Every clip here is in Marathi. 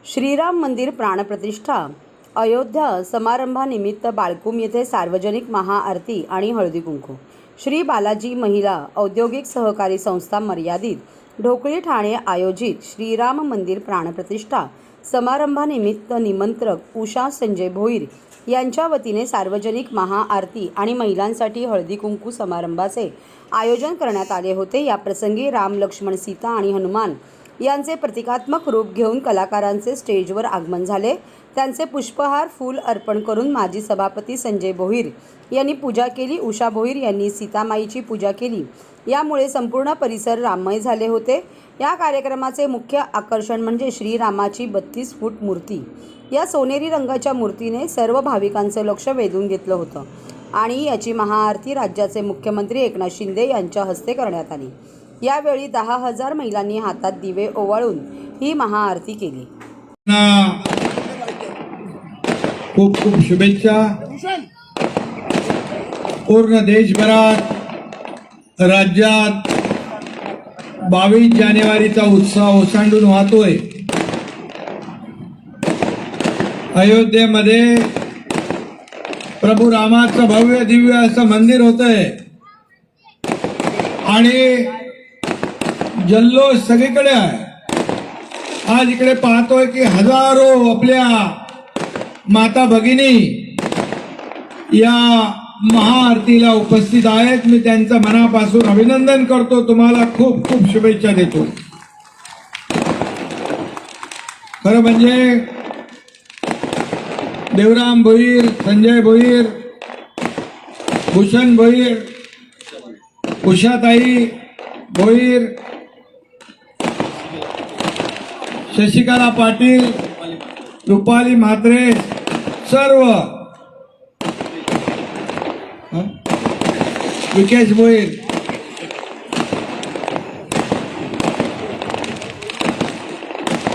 श्रीराम मंदिर प्राणप्रतिष्ठा अयोध्या समारंभानिमित्त बाळकूम येथे सार्वजनिक महाआरती आणि हळदी कुंकू. श्री बालाजी महिला औद्योगिक सहकारी संस्था मर्यादित ढोकळी ठाणे आयोजित श्रीराम मंदिर प्राणप्रतिष्ठा समारंभानिमित्त निमंत्रक उषा संजय भोईर यांच्या वतीने सार्वजनिक महाआरती आणि महिलांसाठी हळदी कुंकू समारंभाचे आयोजन करण्यात आले होते. या प्रसंगी राम, लक्ष्मण, सीता आणि हनुमान यांचे प्रतिकात्मक रूप घेऊन कलाकारांचे स्टेजवर आगमन झाले. त्यांचे पुष्पहार, फूल अर्पण करून माजी सभापती संजय भोईर यांनी पूजा केली. उषा भोईर यांनी सीतामाईची पूजा केली. यामुळे संपूर्ण परिसर राममय झाले होते. या कार्यक्रमाचे मुख्य आकर्षण म्हणजे श्रीरामाची 32 फूट मूर्ती. या सोनेरी रंगाच्या मूर्तीने सर्व भाविकांचं लक्ष वेधून घेतलं होतं आणि याची महाआरती राज्याचे मुख्यमंत्री एकनाथ शिंदे यांच्या हस्ते करण्यात आली. यावेळी 10,000 महिलांनी हातात दिवे ओवाळून ही महाआरती केली. खूप खूप शुभेच्छा. पूर्ण देशभरात, राज्यात 22 जानेवारीचा उत्साह ओसंडून वाहतोय. अयोध्येमध्ये प्रभू रामाचं भव्य दिव्य असं मंदिर होतंय आणि जल्लोष सगळीकडे आहे. आज इकडे पाहतोय की हजारो आपल्या माता भगिनी या महाआरतीला उपस्थित आहेत. मी त्यांचं मनापासून अभिनंदन करतो. तुम्हाला खूप खूप शुभेच्छा देतो. खरं म्हणजे देवराम भोईर, संजय भोईर, भूषण भोईर, उषाताई भोईर, शशिकला पाटील, रुपाली म्हात्रे, सर्व विकेश भोईर,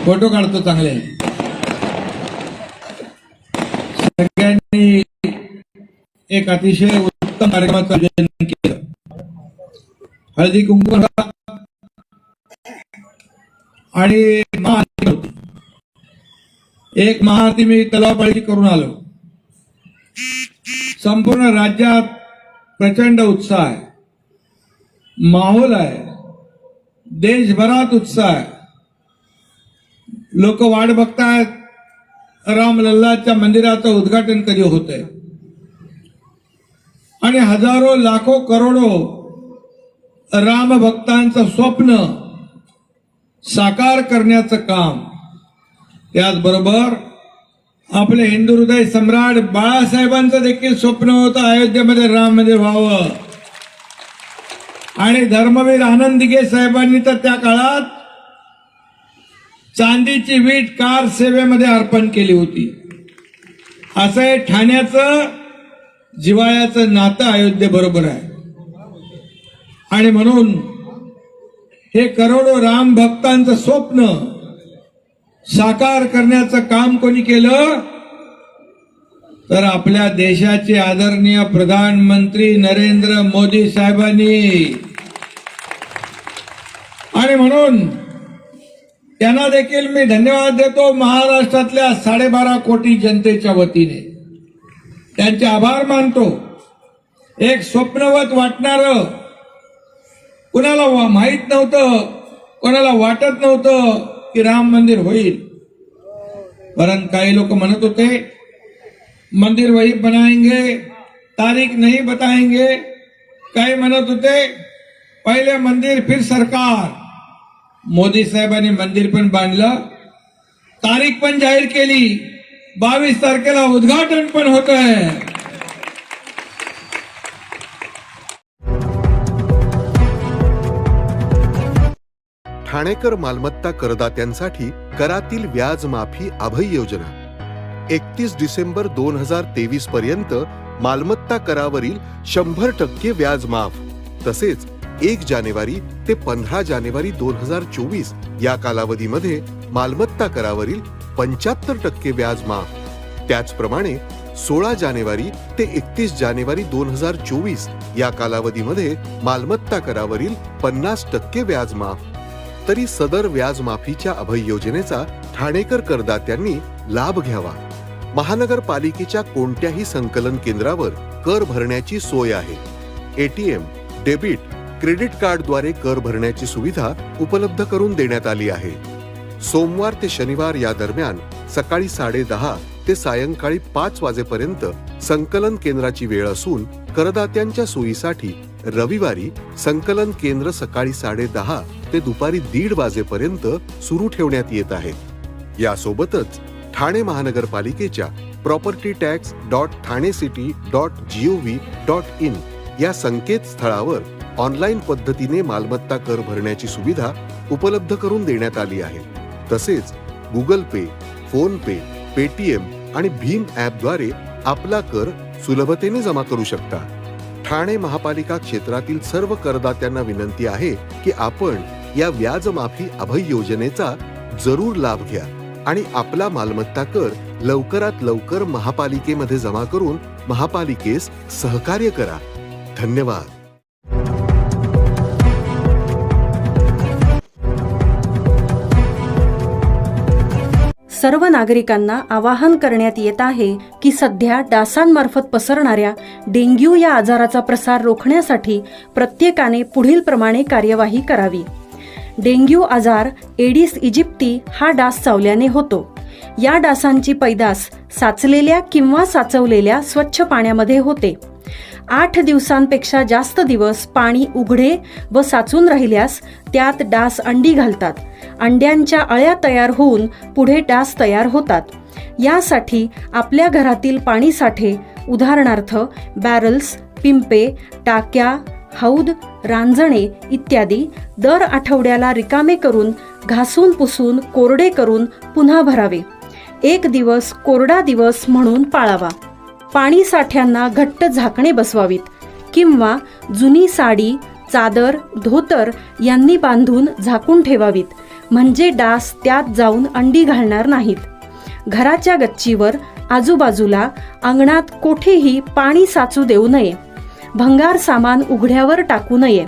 फोटो काढतो चांगले. सगळ्यांनी एक अतिशय उत्तम कार्यक्रमाचं आयोजन केलं. हळदी कुंकू आणि महाआरती होती. एक महाआरती मी तलावापाळी करून आलो. संपूर्ण राज्यात प्रचंड उत्साह आहे, माहोल आहे. देशभरात उत्साह आहे. लोक वाट बघतायत रामलल्लाच्या मंदिराचं उद्घाटन कधी होतंय आणि हजारो, लाखो, करोडो राम भक्तांचं स्वप्न साकार करण्याचं काम. त्याचबरोबर आपले हिंदू हृदय सम्राट बाळासाहेबांचं देखील स्वप्न होतं अयोध्येमध्ये राम मंदिर व्हावं. आणि धर्मवीर आनंद दिघे साहेबांनी तर त्या काळात चांदीची वीट कार सेवेमध्ये अर्पण केली होती. असं हे ठाण्याचं जिव्हाळ्याचं नातं अयोध्येबरोबर आहे. आणि म्हणून हे करोडो राम भक्तांचं स्वप्न साकार करण्याचं काम कोणी केलं तर आपल्या देशाचे आदरणीय प्रधानमंत्री नरेंद्र मोदी साहेबांनी. आणि म्हणून त्यांना देखील मी धन्यवाद देतो. महाराष्ट्रातल्या 12.5 कोटी जनतेच्या वतीने त्यांचे आभार मानतो. एक स्वप्नवत वाटणारं, कुणाला माहित नव्हतं, कोणाला वाटत नव्हतं की राम मंदिर होईल. परंतु काही लोक म्हणत होते मंदिर वही बनाएंगे, तारीख नहीं बताएंगे. काही म्हणत होते पहिले मंदिर फिर सरकार. मोदी साहेबांनी मंदिर पण बांधलं, तारीख पण जाहीर केली. 22 तारखेला उद्घाटन पण होत आहे. ठाणेकर मालमत्ता करदात्यांसाठी करातील व्याज माफी अभय योजना 31 डिसेंबर 2023 पर्यंत मालमत्ता करावरील 100% व्याज माफ. तसेच 1 जानेवारी ते 15 जानेवारी 2024 या कालावधीमध्ये मालमत्ता करावरील 75% व्याज माफ. त्याचप्रमाणे 16 जानेवारी ते 31 जानेवारी 2024 या कालावधीमध्ये मालमत्ता करावरील 50% व्याज माफ. तरी सदर व्याज माफीच्या अभय योजनेचा ठाणेकर करदात्यांनी लाभ घ्यावा. महानगरपालिकेच्या कोणत्याही संकलन केंद्रावर कर भरण्याची सोय आहे. एटीएम, डेबिट, क्रेडिट कार्डद्वारे कर भरण्याची सुविधा उपलब्ध करून देण्यात आली आहे. सोमवार ते शनिवार या दरम्यान सकाळी 10:30 ते सायंकाळी 5 वाजेपर्यंत संकलन केंद्राची वेळ असून करदात्यांच्या सोयीसाठी रविवारी संकलन केंद्र सकाळी 10:30 ते दुपारी 1:30 वाजेपर्यंत सुरू ठेवण्यात येत आहे. यासोबतच ठाणे महानगरपालिकेच्या propertytax.thanecity.gov.in या संकेतस्थळावर ऑनलाईन पद्धतीने मालमत्ता कर भरण्याची सुविधा उपलब्ध करून देण्यात आली आहे. तसेच गुगल पे, फोन पे, पेटीएम आणि भीम ॲपद्वारे आपला कर सुलभतेने जमा करू शकता. ठाणे महापालिका क्षेत्रातील सर्व करदात्यांना विनंती आहे की आपण या व्याज माफी अभय योजनेचा जरूर लाभ घ्या आणि आपला मालमत्ता कर लवकरात लवकर महापालिकेमध्ये जमा करून महापालिकेस सहकार्य करा. धन्यवाद. सर्व नागरिकांना आवाहन करण्यात येत आहे की सध्या डासांमार्फत पसरणाऱ्या डेंग्यू या आजाराचा प्रसार रोखण्यासाठी प्रत्येकाने पुढील प्रमाणे कार्यवाही करावी. डेंग्यू आजार एडिस इजिप्टी हा डास चावल्याने होतो. या डासांची पैदास साचलेल्या किंवा साचवलेल्या स्वच्छ पाण्यामध्ये होते. 8 दिवसांपेक्षा जास्त दिवस पाणी उघडे व साचून राहिल्यास त्यात डास अंडी घालतात. अंड्यांच्या अळ्या तयार होऊन पुढे डास तयार होतात. यासाठी आपल्या घरातील पाणी साठे उदाहरणार्थ बॅरल्स, पिंपे, टाक्या, हौद, रांजणे इत्यादी दर आठवड्याला रिकामे करून घासून पुसून कोरडे करून पुन्हा भरावे. 1 दिवस कोरडा दिवस म्हणून पाळावा. पाणी साठ्यांना घट्ट झाकणे बसवावीत किंवा जुनी साडी, चादर, धोतर यांनी बांधून झाकून ठेवावीत, म्हणजे डास त्यात जाऊन अंडी घालणार नाहीत. घराच्या गच्चीवर, आजूबाजूला, अंगणात कोठेही पाणी साचू देऊ नये. भंगार सामान उघड्यावर टाकू नये.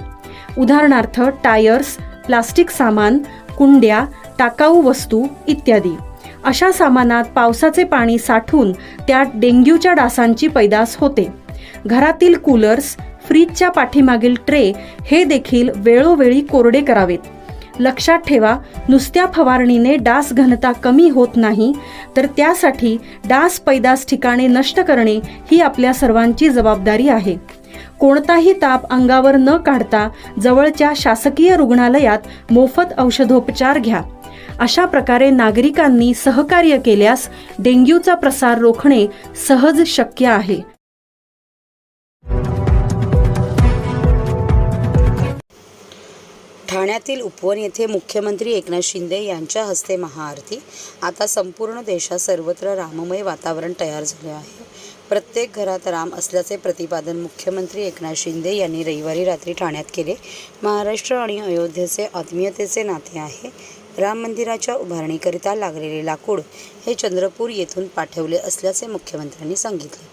उदाहरणार्थ टायर्स, प्लास्टिक सामान, कुंड्या, टाकाऊ वस्तू इत्यादी. अशा सामानात पावसाचे पाणी साठून त्यात डेंग्यूच्या डासांची पैदास होते. घरातील कूलर्स, फ्रीजच्या पाठीमागील ट्रे हे देखील वेळोवेळी कोरडे करावेत. लक्षात ठेवा, नुसत्या फवारणीने डास घनता कमी होत नाही, तर त्यासाठी डास पैदास ठिकाणे नष्ट करणे ही आपल्या सर्वांची जबाबदारी आहे. कोणताही ताप अंगावर न काढता जवळच्या शासकीय रुग्णालयात मोफत औषधोपचार घ्या. अशा प्रकारे नागरिकांनी सहकार्य केल्यास डेंग्यूचा प्रसार रोखणे सहज शक्य आहे. ठाण्यातील उपवन येथे मुख्यमंत्री एकनाथ शिंदे यांच्या हस्ते महाआरती. आता संपूर्ण देशात सर्वत्र राममय वातावरण तयार झाले आहे. प्रत्येक घरात राम असल्याचे प्रतिपादन मुख्यमंत्री एकनाथ शिंदे यांनी रविवारी रात्री ठाण्यात केले. महाराष्ट्र आणि अयोध्येचे आत्मीयतेचे नाते आहे. राम मंदिराच्या उभारणीकरिता लागलेले लाकूड हे चंद्रपूर येथून पाठवले असल्याचे मुख्यमंत्र्यांनी सांगितले.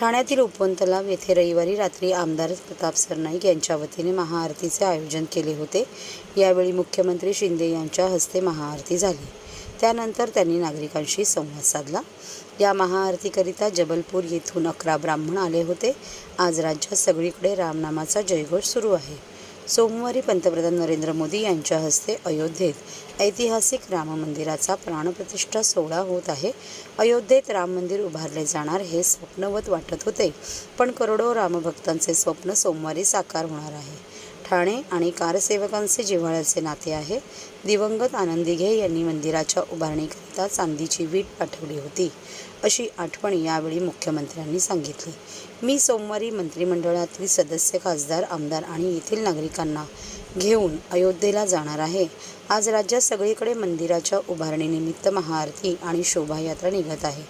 ठाण्यातील उपवन तलाव येथे रविवारी रात्री आमदार प्रताप सरनाईक यांच्या वतीने महाआरतीचे आयोजन केले होते. यावेळी मुख्यमंत्री शिंदे यांच्या हस्ते महाआरती झाली. त्यानंतर त्यांनी नागरिकांशी संवाद साधला. या महाआरतीकरिता जबलपूर येथून 11 ब्राह्मण आले होते. आज राज्यात सगळीकडे रामनामाचा जयघोष सुरू आहे. सोमवारी पंतप्रधान नरेंद्र मोदी यांच्या हस्ते अयोध्येत ऐतिहासिक राम मंदिराचा प्राणप्रतिष्ठा सोहळा होत आहे. अयोध्येत राम मंदिर उभारले जाणार हे स्वप्नवत वाटत होते, पण करोडो रामभक्तांचे स्वप्न सोमवारी साकार होणार आहे. ठाणे आणि कारसेवकांचे जिव्हाळ्याचे नाते आहे. दिवंगत आनंद दिघे यांनी मंदिराच्या उभारणीकरिता चांदीची वीट पाठवली होती, अशी आठवण यावेळी मुख्यमंत्र्यांनी सांगितली. मी सोमवारी मंत्रिमंडळातील सदस्य, खासदार, आमदार आणि येथील नागरिकांना घेऊन अयोध्येला जाणार आहे. आज राज्यात सगळीकडे मंदिराच्या उभारणीनिमित्त महाआरती आणि शोभायात्रा निघत आहे.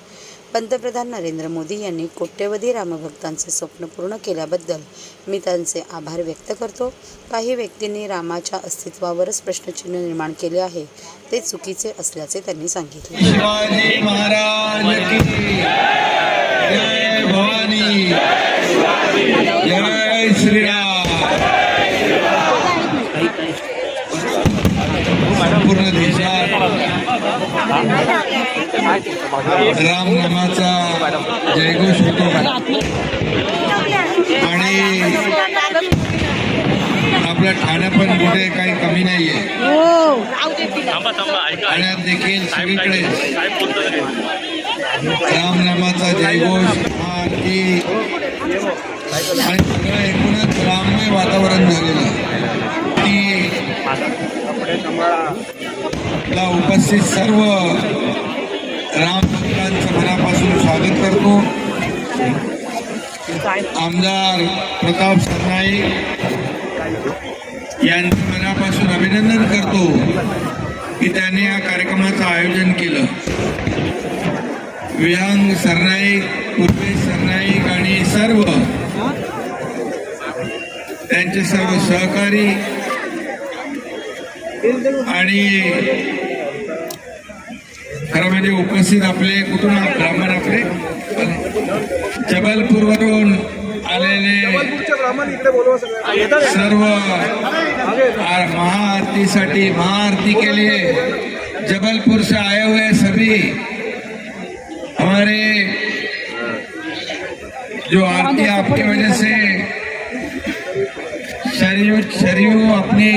पंतप्रधान नरेंद्र मोदी यांनी कोट्यवधी रामभक्तांचे स्वप्न पूर्ण केल्याबद्दल मी त्यांचे आभार व्यक्त करतो. काही व्यक्तींनी रामाच्या अस्तित्वावरच प्रश्नचिन्ह निर्माण केले आहे, ते चुकीचे असल्याचे त्यांनी सांगितले. शिवाजी महाराज की जय भवानी, जय श्रीराम. संपूर्ण देशात रामनामाचा जयघोष होतो आणि आपल्या ठाण्यात पण कुठे काही कमी नाहीये. ठाण्यात देखील सगळीकडे रामनामाचा जयघोष, आरती आणि सगळं एकूणच राममय वातावरण झालेलं. ती ला उपस्थित सर्व रामभक्तांचं मनापासून स्वागत करतो. आमदार प्रताप सरनाईक यांचं मनापासून अभिनंदन करतो की त्यांनी या कार्यक्रमाचं आयोजन केलं. विहंग सरनाईक, पूर्वेश सरनाईक आणि सर्व त्यांचे सर्व सहकारी आणि खरं म्हणजे उपस्थित आपले कुठून ब्राह्मण आपले जबलपूरवरून आलेले सर्व महाआरतीसाठी महाआरती के लिए जबलपुर से आए हुए सभी हमारे जो आरती आपकी वजह से शरीर अपने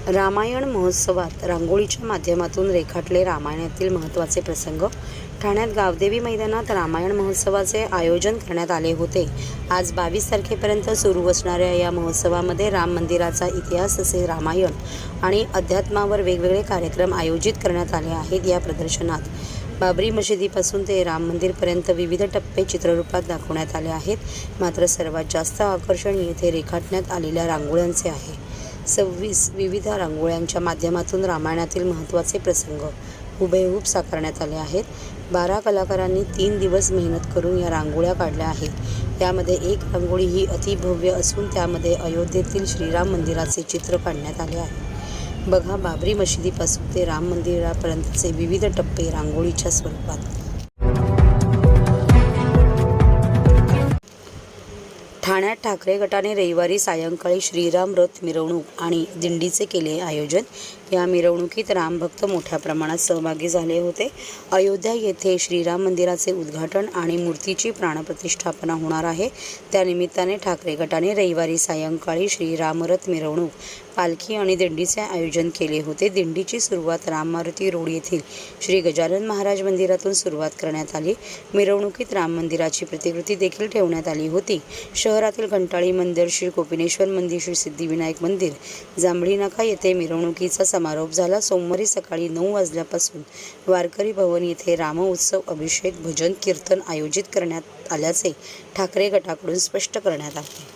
रामायण महोत्सवात रांगोळीच्या माध्यमातून रेखाटले रामायणातील महत्त्वाचे प्रसंग. ठाण्यात गावदेवी मैदानात रामायण महोत्सवाचे आयोजन करण्यात आले होते. आज 22 तारखेपर्यंत सुरू असणाऱ्या या महोत्सवामध्ये राम मंदिराचा इतिहास तसेच रामायण आणि अध्यात्मावर वेगवेगळे कार्यक्रम आयोजित करण्यात आले आहेत. या प्रदर्शनात बाबरी मशिदीपासून ते राम मंदिरपर्यंत विविध टप्पे चित्ररूपात दाखवण्यात आले आहेत. मात्र सर्वात जास्त आकर्षण येथे रेखाटण्यात आलेल्या रांगोळ्यांचे आहे. 26 विविध रांगोळ्यांच्या माध्यमातून रामायणातील महत्त्वाचे प्रसंग हुबेहूब साकारण्यात आले आहेत. 12 कलाकारांनी 3 दिवस मेहनत करून या रांगोळ्या काढल्या आहेत. यामध्ये एक रांगोळी ही अतिभव्य असून त्यामध्ये अयोध्येतील श्रीराम मंदिराचे चित्र काढण्यात आले आहे. बघा बाबरी मशिदीपासून ते राम मंदिरापर्यंतचे विविध टप्पे रांगोळीच्या स्वरूपात. ठाण्यात ठाकरे गटाने रविवारी सायंकाळी श्रीराम रथ मिरवणूक आणि दिंडीचे केले आयोजन. या मिरवणुकीत रामभक्त मोठ्या प्रमाणात सहभागी झाले होते. अयोध्या येथे श्रीराम मंदिराचे उद्घाटन आणि मूर्तीची प्राणप्रतिष्ठापना होणार आहे. त्यानिमित्ताने ठाकरे गटाने रविवारी सायंकाळी श्रीराम रथ मिरवणूक, पालखी आणि दिंडीचे आयोजन केले होते. दिंडीची सुरुवात राम मारुती रोड येथील श्री गजानन महाराज मंदिरातून सुरुवात करण्यात आली. मिरवणुकीत राम मंदिराची प्रतिकृती देखील ठेवण्यात आली होती. शहरातील घंटाळी मंदिर, श्री कोपिनेश्वर मंदिर, श्री सिद्धिविनायक मंदिर, जांभळी नाका येथे मिरवणुकीचा समारोप झाला. सोमवारी सकाळी 9 वाजल्यापासून वारकरी भवन येथे रामोत्सव, अभिषेक, भजन, कीर्तन आयोजित करण्यात आल्याचे ठाकरे गटाकडून स्पष्ट करण्यात आले.